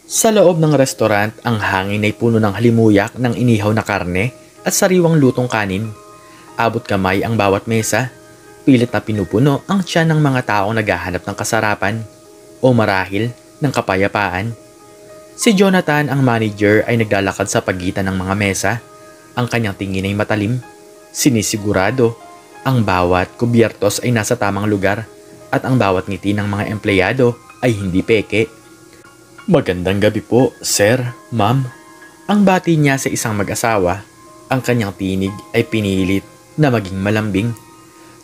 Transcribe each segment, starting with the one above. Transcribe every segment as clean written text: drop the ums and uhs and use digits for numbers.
Sa loob ng restaurant, ang hangin ay puno ng halimuyak ng inihaw na karne at sariwang lutong kanin. Abot kamay ang bawat mesa. Pilit na pinupuno ang tiyan ng mga taong naghahanap ng kasarapan o marahil ng kapayapaan. Si Jonathan, ang manager, ay naglalakad sa pagitan ng mga mesa. Ang kanyang tingin ay matalim. Sinisigurado ang bawat kubyertos ay nasa tamang lugar at ang bawat ngiti ng mga empleyado ay hindi peke. Magandang gabi po, sir, ma'am. Ang bati niya sa isang mag-asawa. Ang kanyang tinig ay pinilit na maging malambing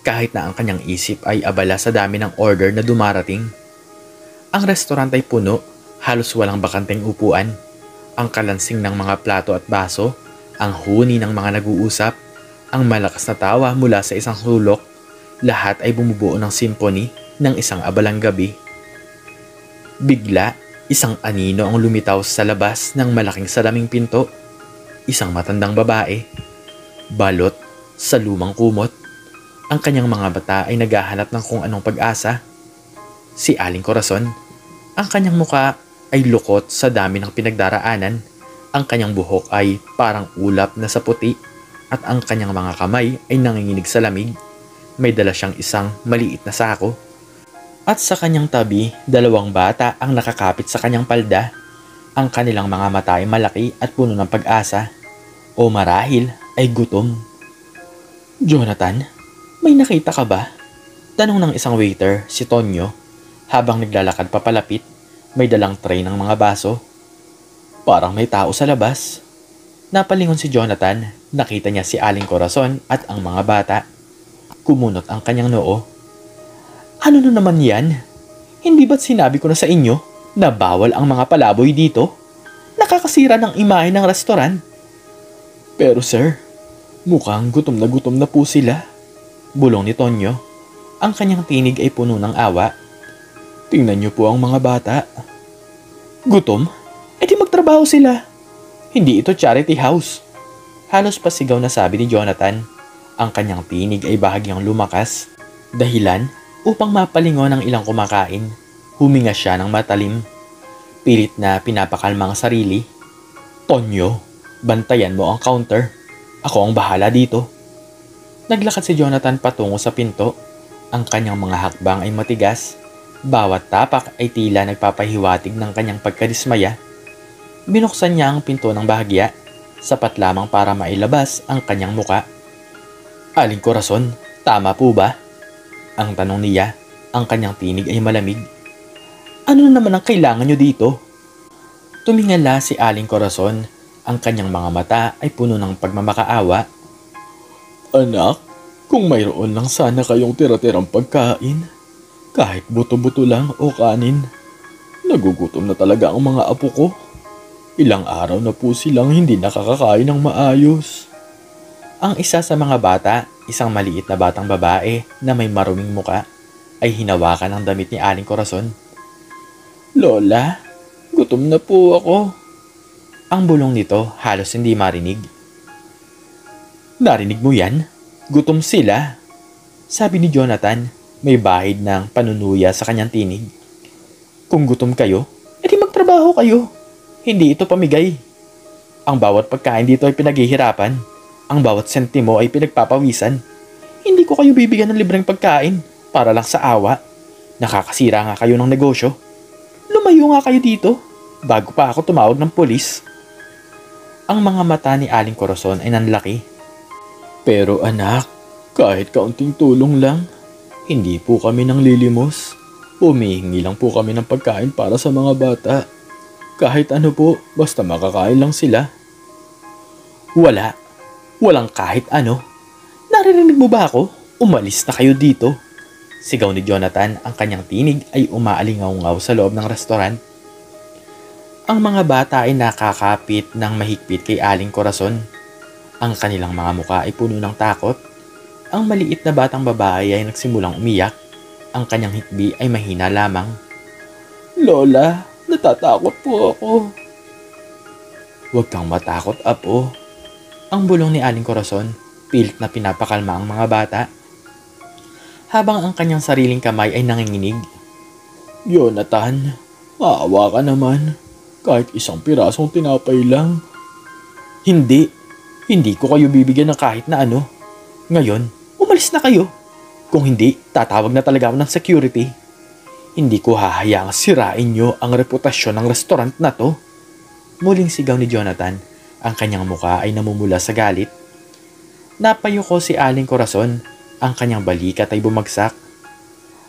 kahit na ang kanyang isip ay abala sa dami ng order na dumarating. Ang restaurant ay puno, halos walang bakanteng upuan. Ang kalansing ng mga plato at baso, ang huni ng mga nag-uusap, ang malakas na tawa mula sa isang sulok, lahat ay bumubuo ng symphony ng isang abalang gabi. Bigla, isang anino ang lumitaw sa labas ng malaking salaming pinto. Isang matandang babae, balot sa lumang kumot. Ang kanyang mga mata ay naghahanap ng kung anong pag-asa. Si Aling Corazon. Ang kanyang muka ay lukot sa dami ng pinagdaraanan. Ang kanyang buhok ay parang ulap na sa puti at ang kanyang mga kamay ay nanginginig sa lamig. May dala siyang isang maliit na sako. At sa kanyang tabi, dalawang bata ang nakakapit sa kanyang palda. Ang kanilang mga mata ay malaki at puno ng pag-asa. O marahil ay gutom. Jonathan, may nakita ka ba? Tanong ng isang waiter, si Tonyo, habang naglalakad papalapit. May dalang tray ng mga baso. Parang may tao sa labas. Napalingon si Jonathan, nakita niya si Aling Corazon at ang mga bata. Kumunot ang kanyang noo. Ano na naman yan? Hindi ba't sinabi ko na sa inyo na bawal ang mga palaboy dito? Nakakasira ng imahe ng restaurant. Pero sir, mukhang gutom na po sila. Bulong ni Tonyo. Ang kanyang tinig ay puno ng awa. Tingnan niyo po ang mga bata. Gutom? E di magtrabaho sila. Hindi ito charity house. Halos pasigaw na sabi ni Jonathan. Ang kanyang tinig ay bahagyang lumakas. Dahilan upang mapalingon ang ilang kumakain. Huminga siya ng matalim. Pilit na pinapakalma ang sarili. Tonyo, bantayan mo ang counter. Ako ang bahala dito. Naglakad si Jonathan patungo sa pinto. Ang kanyang mga hakbang ay matigas. Bawat tapak ay tila nagpapahiwatig ng kanyang pagkadismaya. Binuksan niya ang pinto ng bahagya, sapat lamang para mailabas ang kanyang muka. Aling Corazon, tama po ba? Ang tanong niya, ang kanyang tinig ay malamig. Ano na naman ang kailangan niyo dito? Tumingala si Aling Corazon. Ang kanyang mga mata ay puno ng pagmamakaawa. Anak, kung mayroon lang sana kayong tira-tirang pagkain, kahit buto-buto lang o kanin. Nagugutom na talaga ang mga apo ko. Ilang araw na po silang hindi nakakakain ng maayos. Ang isa sa mga bata, isang maliit na batang babae na may maruming muka, ay hinawakan ng damit ni Aling Corazon. Lola, gutom na po ako. Ang bulong nito halos hindi marinig. Narinig mo yan? Gutom sila. Sabi ni Jonathan, may bahid ng panunuya sa kanyang tinig. Kung gutom kayo, edi magtrabaho kayo. Hindi ito pamigay. Ang bawat pagkain dito ay pinaghihirapan. Ang bawat sentimo ay pinagpapawisan. Hindi ko kayo bibigyan ng libreng pagkain para lang sa awa. Nakakasira nga kayo ng negosyo. Lumayo nga kayo dito bago pa ako tumawag ng pulis. Ang mga mata ni Aling Corazon ay nanlaki. Pero anak, kahit kaunting tulong lang, hindi po kami nang lilimos. Humihingi lang po kami ng pagkain para sa mga bata. Kahit ano po, basta makakain lang sila. Walang kahit ano. Naririnig mo ba ako? Umalis na kayo dito. Sigaw ni Jonathan, ang kanyang tinig ay umaalingaw-ngaw sa loob ng restaurant. Ang mga bata ay nakakapit ng mahigpit kay Aling Corazon. Ang kanilang mga muka ay puno ng takot. Ang maliit na batang babae ay nagsimulang umiyak. Ang kanyang hikbi ay mahina lamang. Lola, natatakot po ako. Huwag kang matakot, apo. Ang bulong ni Aling Corazon, pilit na pinapakalma ang mga bata. Habang ang kanyang sariling kamay ay nanginginig. Jonathan, maawa ka naman. Kahit isang pirasong tinapay lang. Hindi. Hindi ko kayo bibigyan ng kahit na ano. Ngayon, umalis na kayo. Kung hindi, tatawag na talaga ako ng security. Hindi ko hahayaang sirain nyo ang reputasyon ng restaurant na to. Muling sigaw ni Jonathan. Ang kanyang muka ay namumula sa galit. Napayuko si Aling Corazon. Ang kanyang balikat ay bumagsak.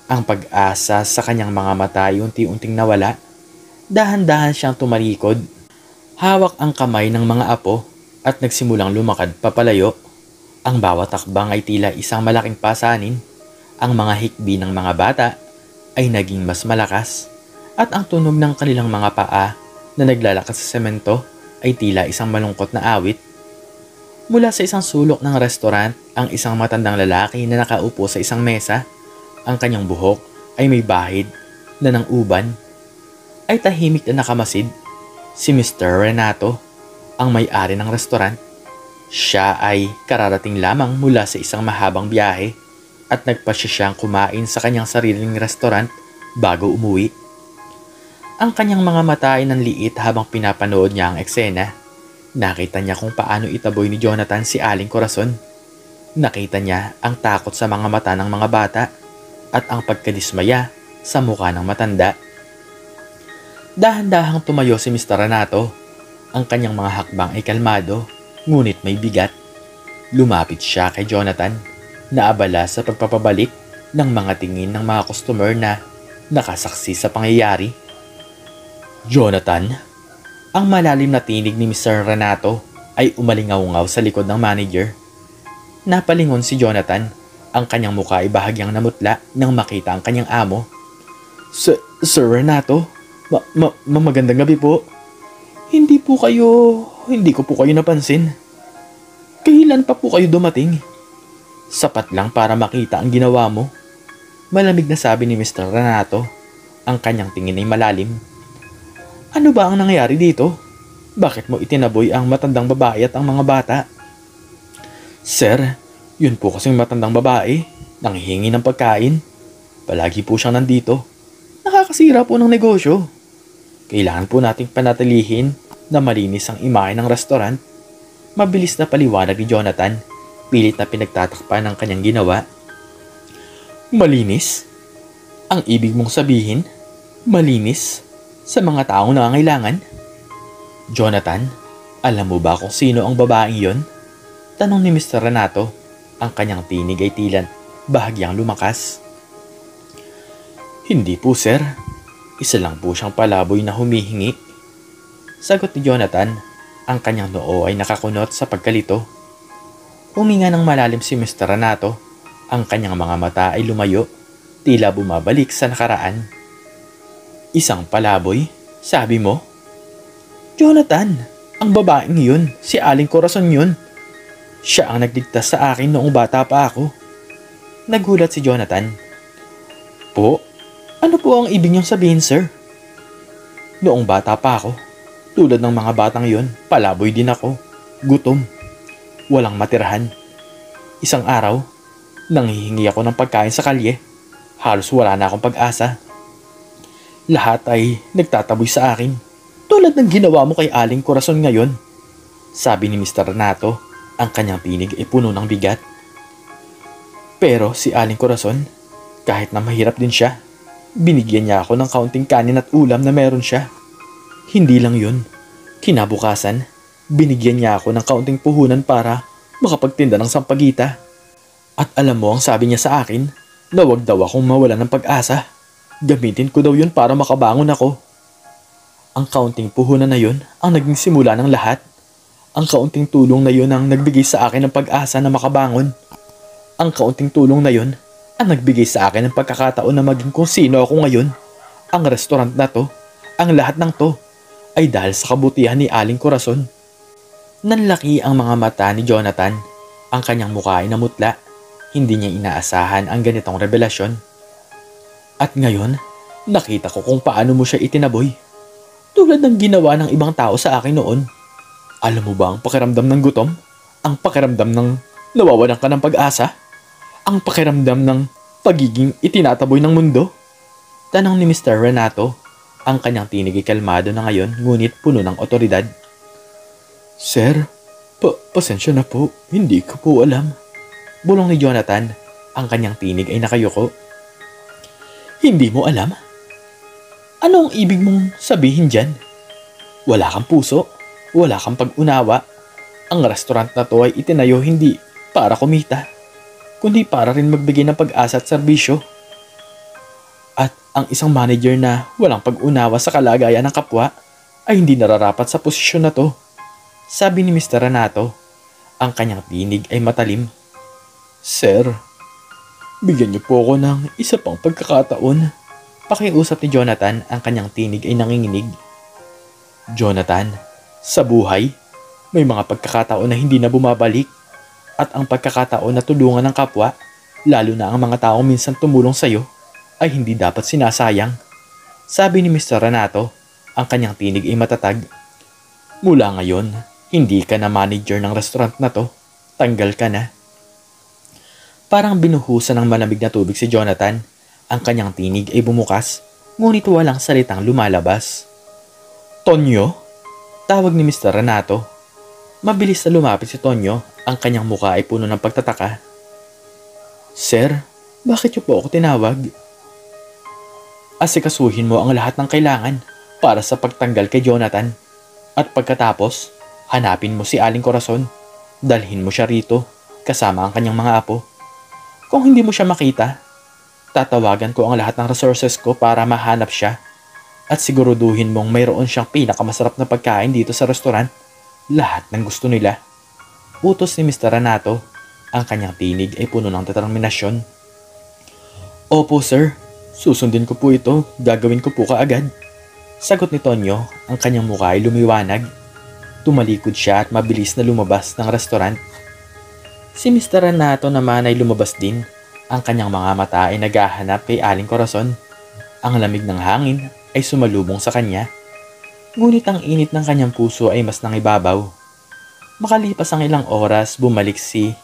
Ang pag-asa sa kanyang mga mata ay unti-unting nawala. Dahan-dahan siyang tumalikod. Hawak ang kamay ng mga apo at nagsimulang lumakad papalayo. Ang bawat takbang ay tila isang malaking pasanin. Ang mga hikbi ng mga bata ay naging mas malakas at ang tunog ng kanilang mga paa na naglalakas sa semento ay tila isang malungkot na awit. Mula sa isang sulok ng restaurant, ang isang matandang lalaki na nakaupo sa isang mesa. Ang kanyang buhok ay may bahid na ng uban. Ay tahimik na nakamasid. Si Mr. Renato, ang may-ari ng restaurant. Siya ay kararating lamang mula sa isang mahabang biyahe at nagpasya siyang kumain sa kanyang sariling restaurant bago umuwi. Ang kanyang mga mata ay nanliit habang pinapanood niya ang eksena. Nakita niya kung paano itaboy ni Jonathan si Aling Corazon. Nakita niya ang takot sa mga mata ng mga bata at ang pagkadismaya sa mukha ng matanda. Dahan-dahang tumayo si Mr. Renato. Ang kanyang mga hakbang ay kalmado, ngunit may bigat. Lumapit siya kay Jonathan, naabala sa pagpapabalik ng mga tingin ng mga customer na nakasaksi sa pangyayari. Jonathan, ang malalim na tinig ni Mr. Renato ay umalingaw-ngaw sa likod ng manager. Napalingon si Jonathan. Ang kanyang mukha ay bahagyang namutla nang makita ang kanyang amo. Sir Renato, magandang gabi po. Hindi ko po kayo napansin. Kailan pa po kayo dumating? Sapat lang para makita ang ginawa mo. Malamig na sabi ni Mr. Renato. Ang kanyang tingin ay malalim. Ano ba ang nangyari dito? Bakit mo itinaboy ang matandang babae at ang mga bata? Sir, yun po kasing matandang babae. Nanghihingi ng pagkain. Palagi po siyang nandito. Nakakasira po ng negosyo. Kailangan po nating panatilihin na malinis ang imahe ng restaurant. Mabilis na paliwanag ni Jonathan. Pilit na pinagtatakpan ng kanyang ginawa. Malinis? Ang ibig mong sabihin, malinis sa mga taong nangangailangan? Jonathan, alam mo ba kung sino ang babaeng yon? Tanong ni Mr. Renato. Ang kanyang tinig ay tila bahagyang lumakas. Hindi po sir, isa lang po siyang palaboy na humihingi. Sagot ni Jonathan. Ang kanyang noo ay nakakunot sa pagkalito. Huminga ng malalim si Mr. Renato. Ang kanyang mga mata ay lumayo, tila bumabalik sa nakaraan. Isang palaboy, sabi mo? Jonathan, ang babaeng yun, si Aling Corazon yun. Siya ang nagligtas sa akin noong bata pa ako. Nagulat si Jonathan. Po? Ano po ang ibig niyong sabihin, sir? Noong bata pa ako, tulad ng mga batang yon, palaboy din ako. Gutom. Walang matirahan. Isang araw, nanghihingi ako ng pagkain sa kalye. Halos wala na akong pag-asa. Lahat ay nagtataboy sa akin, tulad ng ginawa mo kay Aling Corazon ngayon. Sabi ni Mr. Renato. Ang kanyang tinig ay puno ng bigat. Pero si Aling Corazon, kahit na mahirap din siya, binigyan niya ako ng kaunting kanin at ulam na meron siya. Hindi lang yun. Kinabukasan, binigyan niya ako ng kaunting puhunan para makapagtinda ng sampagita. At alam mo ang sabi niya sa akin, na wag daw akong mawala ng pag-asa. Gamitin ko daw yun para makabangon ako. Ang kaunting puhunan na yun ang naging simula ng lahat. Ang kaunting tulong na yun ang nagbigay sa akin ng pag-asa na makabangon. Ang kaunting tulong na yun ang nagbigay sa akin ng pagkakataon na maging kung sino ako ngayon. Ang restaurant na to, ang lahat ng to, ay dahil sa kabutihan ni Aling Corazon. Nanlaki ang mga mata ni Jonathan. Ang kanyang mukha ay namutla. Hindi niya inaasahan ang ganitong revelasyon. At ngayon, nakita ko kung paano mo siya itinaboy. Tulad ng ginawa ng ibang tao sa akin noon. Alam mo ba ang pakiramdam ng gutom? Ang pakiramdam ng nawawalan ka ng pag-asa? Ang pakiramdam ng pagiging itinataboy ng mundo? Tanong ni Mr. Renato. Ang kanyang tinig ay kalmado na ngayon ngunit puno ng otoridad. Sir, pasensya na po, hindi ko po alam. Bulong ni Jonathan, ang kanyang tinig ay nakayuko. Hindi mo alam? Ano ang ibig mong sabihin dyan? Wala kang puso, wala kang pag-unawa. Ang restaurant na to ay itinayo hindi para kumita, kundi para rin magbigay ng pag-asa at serbisyo. At ang isang manager na walang pag-unawa sa kalagayan ng kapwa ay hindi nararapat sa posisyon na to. Sabi ni Mr. Renato, ang kanyang tinig ay matalim. Sir, bigyan niyo po ako ng isa pang pagkakataon. Pakiusap ni Jonathan, ang kanyang tinig ay nanginginig. Jonathan, sa buhay, may mga pagkakataon na hindi na bumabalik. At ang pagkakataon na tulungan ng kapwa, lalo na ang mga taong minsan tumulong sa iyo, ay hindi dapat sinasayang. Sabi ni Mr. Renato, ang kanyang tinig ay matatag. Mula ngayon, hindi ka na manager ng restaurant na to. Tanggal ka na. Parang binuhusan ng malamig na tubig si Jonathan. Ang kanyang tinig ay bumukas, ngunit walang salitang lumalabas. Tonyo? Tawag ni Mr. Renato. Mabilis na lumapit si Tonyo, ang kanyang muka ay puno ng pagtataka. Sir, bakit niyo po ako tinawag? Asikasuhin mo ang lahat ng kailangan para sa pagtanggal kay Jonathan. At pagkatapos, hanapin mo si Aling Corazon. Dalhin mo siya rito, kasama ang kanyang mga apo. Kung hindi mo siya makita, tatawagan ko ang lahat ng resources ko para mahanap siya. At siguruduhin mong mayroon siyang pinakamasarap na pagkain dito sa restaurant. Lahat ng gusto nila. Utos ni Mr. Renato, ang kanyang tinig ay puno ng determinasyon. Opo sir, susundin ko po ito, gagawin ko po kaagad. Sagot ni Tonyo, ang kanyang mukha ay lumiwanag. Tumalikod siya at mabilis na lumabas ng restaurant. Si Mr. Renato naman ay lumabas din. Ang kanyang mga mata ay naghahanap kay Aling Corazon. Ang lamig ng hangin ay sumalubong sa kanya. Ngunit ang init ng kanyang puso ay mas nangibabaw. Makalipas ang ilang oras, bumalik si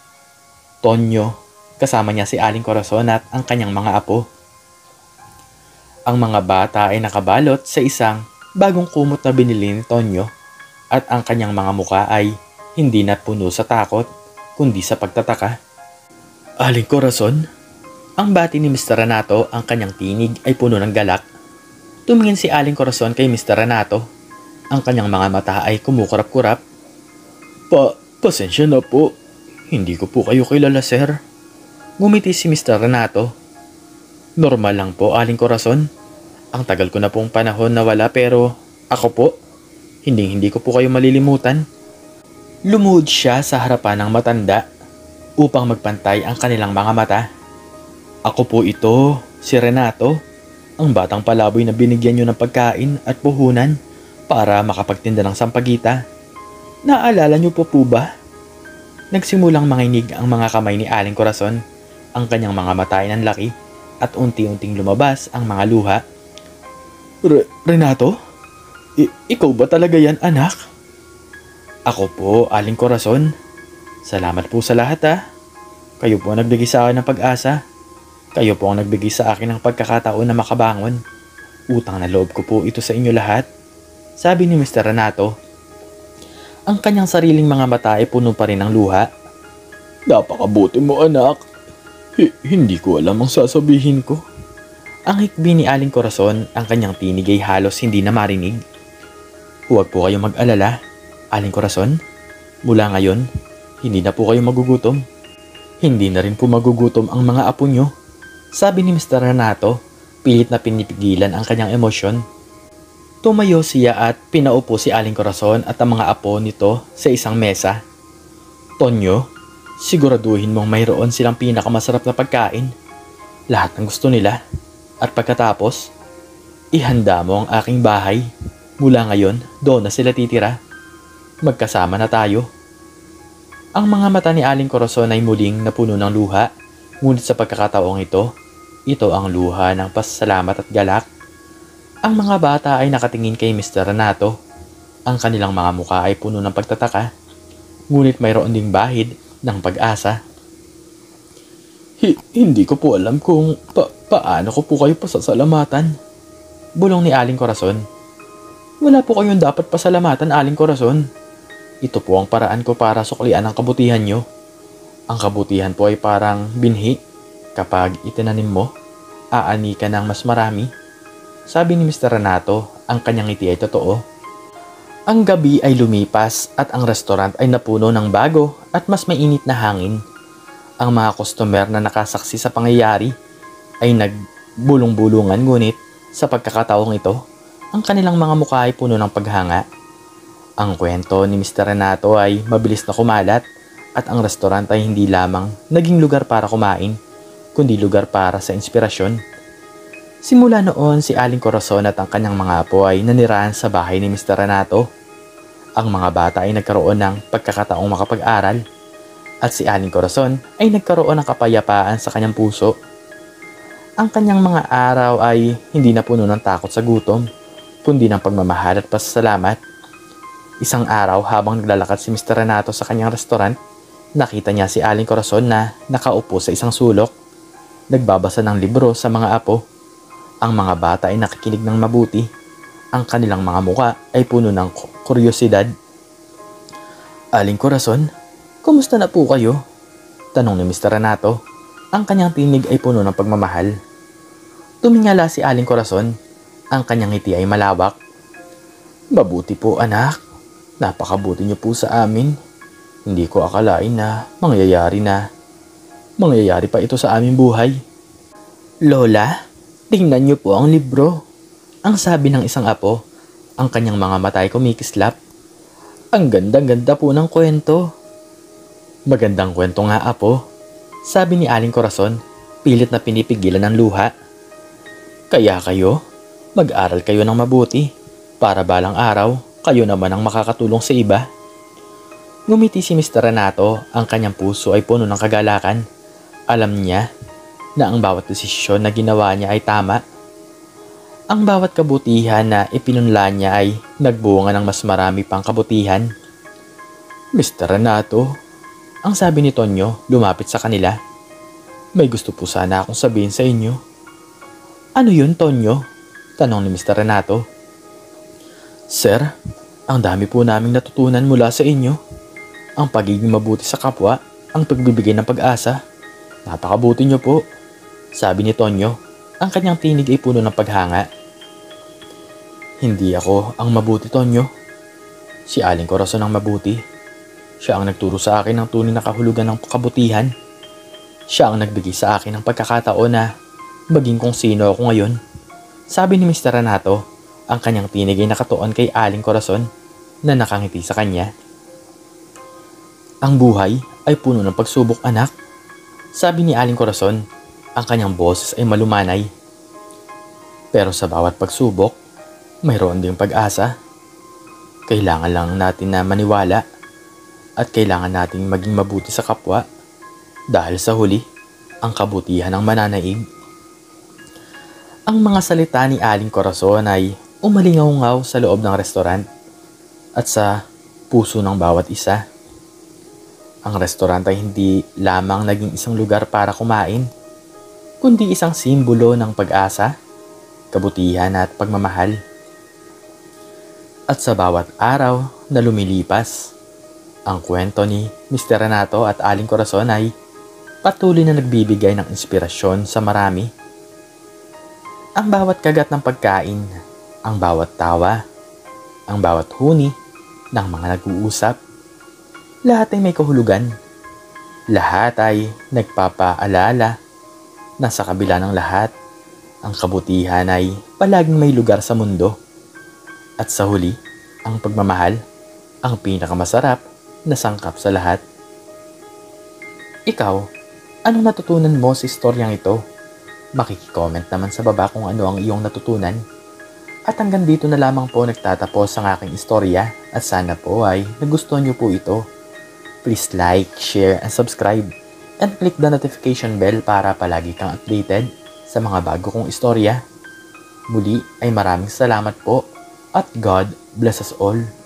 Tonyo. Kasama niya si Aling Corazon at ang kanyang mga apo. Ang mga bata ay nakabalot sa isang bagong kumot na binili ni Tonyo at ang kanyang mga muka ay hindi na puno sa takot kundi sa pagtataka. Aling Corazon? Ang bati ni Mr. Renato, ang kanyang tinig ay puno ng galak. Tumingin si Aling Corazon kay Mr. Renato. Ang kanyang mga mata ay kumukurap-kurap. Pasensya na po. Hindi ko po kayo kilala, sir. Ngumiti si Mr. Renato. Normal lang po, Aling Corazon. Ang tagal ko na pong panahon na wala pero ako po, hindi ko po kayo malilimutan. Lumuhod siya sa harapan ng matanda upang magpantay ang kanilang mga mata. Ako po ito, si Renato, ang batang palaboy na binigyan niyo ng pagkain at puhunan para makapagtinda ng sampagita. Naalala niyo po ba? Nagsimulang manginig ang mga kamay ni Aling Corazon. Ang kanyang mga mata ay nanlaki at unti-unting lumabas ang mga luha. Renato? Ikaw ba talaga yan, anak? Ako po, Aling Corazon. Salamat po sa lahat Kayo po ang nagbigay sa akin ng pag-asa. Kayo po ang nagbigay sa akin ng pagkakataon na makabangon. Utang na loob ko po ito sa inyo lahat. Sabi ni Mr. Renato. Ang kanyang sariling mga mata ay puno pa rin ng luha. Napakabuti mo, anak. Hindi ko alam ang sasabihin ko. Ang hikbi ni Aling Corazon, ang kanyang tinig ay halos hindi na marinig. Huwag po kayong mag-alala, Aling Corazon. Mula ngayon, hindi na po kayo magugutom. Hindi na rin po magugutom ang mga apo nyo. Sabi ni Mr. Renato, pilit na pinipigilan ang kanyang emosyon. Tumayo siya at pinaupo si Aling Corazon at ang mga apo nito sa isang mesa. Tonyo, siguraduhin mong mayroon silang pinakamasarap na pagkain. Lahat ng gusto nila. At pagkatapos, ihanda mo ang aking bahay. Mula ngayon, doon na sila titira. Magkasama na tayo. Ang mga mata ni Aling Corazon ay muling napuno ng luha. Ngunit sa pagkakataong ito ang luha ng pasasalamat at galak. Ang mga bata ay nakatingin kay Mr. Renato. Ang kanilang mga mukha ay puno ng pagtataka. Ngunit mayroon ding bahid ng pag-asa. Hindi ko po alam kung paano ko po kayo pasasalamatan. Bulong ni Aling Corazon. Wala po kayong dapat pasalamatan, Aling Corazon. Ito po ang paraan ko para suklian ang kabutihan nyo. Ang kabutihan po ay parang binhi. Kapag itinanim mo, aani ka ng mas marami. Sabi ni Mr. Renato, ang kanyang ngiti ay totoo. Ang gabi ay lumipas at ang restaurant ay napuno ng bago at mas mainit na hangin. Ang mga customer na nakasaksi sa pangyayari ay nagbulong-bulungan, ngunit sa pagkakataong ito, ang kanilang mga mukha ay puno ng paghanga. Ang kwento ni Mr. Renato ay mabilis na kumalat at ang restaurant ay hindi lamang naging lugar para kumain, kundi lugar para sa inspirasyon. Simula noon, si Aling Corazon at ang kanyang mga apo ay nanirahan sa bahay ni Mr. Renato. Ang mga bata ay nagkaroon ng pagkakataong makapag-aral at si Aling Corazon ay nagkaroon ng kapayapaan sa kanyang puso. Ang kanyang mga araw ay hindi na puno ng takot sa gutom, kundi ng pagmamahal at pasasalamat. Isang araw habang naglalakad si Mr. Renato sa kanyang restaurant, nakita niya si Aling Corazon na nakaupo sa isang sulok, nagbabasa ng libro sa mga apo. Ang mga bata ay nakikinig ng mabuti. Ang kanilang mga muka ay puno ng kuryosidad. Aling Corazon, kumusta na po kayo? Tanong ni Mr. Renato. Ang kanyang tinig ay puno ng pagmamahal. Tumingala si Aling Corazon. Ang kanyang ngiti ay malawak. Mabuti po, anak. Napakabuti niyo po sa amin. Hindi ko akalain na mangyayari pa ito sa aming buhay. Lola, tingnan niyo po ang libro. Ang sabi ng isang apo. Ang kanyang mga mata ay kumikislap. Ang ganda-ganda po ng kwento. Magandang kwento nga, apo. Sabi ni Aling Corazon, pilit na pinipigilan ng luha. Kaya kayo, mag-aral kayo ng mabuti. Para balang araw, kayo naman ang makakatulong sa iba. Ngumiti si Mr. Renato, ang kanyang puso ay puno ng kagalakan. Alam niya na ang bawat desisyon na ginawa niya ay tama. Ang bawat kabutihan na ipinunla niya ay nagbunga ng mas marami pang kabutihan. Mr. Renato, ang sabi ni Tonyo, lumapit sa kanila. May gusto po sana akong sabihin sa inyo. Ano yun, Tonyo? Tanong ni Mr. Renato. Sir, ang dami po naming natutunan mula sa inyo. Ang pagiging mabuti sa kapwa, ang pagbibigay ng pag-asa. Napakabuti niyo po. Sabi ni Tonyo, ang kanyang tinig ay puno ng paghanga. Hindi ako ang mabuti, Tonyo. Si Aling Corazon ang mabuti. Siya ang nagturo sa akin ng tunay na kahulugan ng kabutihan. Siya ang nagbigay sa akin ng pagkakataon na maging kung sino ako ngayon. Sabi ni Mr. Renato, ang kanyang tinig ay nakatuon kay Aling Corazon na nakangiti sa kanya. Ang buhay ay puno ng pagsubok, anak. Sabi ni Aling Corazon, ang kanyang boses ay malumanay. Pero sa bawat pagsubok, mayroon ding pag-asa. Kailangan lang natin na maniwala at kailangan nating maging mabuti sa kapwa dahil sa huli, ang kabutihan ang mananaig. Ang mga salita ni Aling Corazon ay umalingaw-ngaw sa loob ng restaurant at sa puso ng bawat isa. Ang restaurant ay hindi lamang naging isang lugar para kumain, kundi isang simbolo ng pag-asa, kabutihan at pagmamahal. At sa bawat araw na lumilipas, ang kwento ni Mr. Renato at Aling Corazon ay patuloy na nagbibigay ng inspirasyon sa marami. Ang bawat kagat ng pagkain, ang bawat tawa, ang bawat huni ng mga nag-uusap, lahat ay may kahulugan. Lahat ay nagpapaalala na sa kabila ng lahat, ang kabutihan ay palaging may lugar sa mundo. At sa huli, ang pagmamahal, ang pinakamasarap na sangkap sa lahat. Ikaw, anong natutunan mo sa istoryang ito? Makikicomment naman sa baba kung ano ang iyong natutunan. At hanggang dito na lamang po nagtatapos ang aking istorya at sana po ay nagustuhan niyo po ito. Please like, share, and subscribe and click the notification bell para palagi kang updated sa mga bago kong istorya. Muli ay maraming salamat po at God bless us all.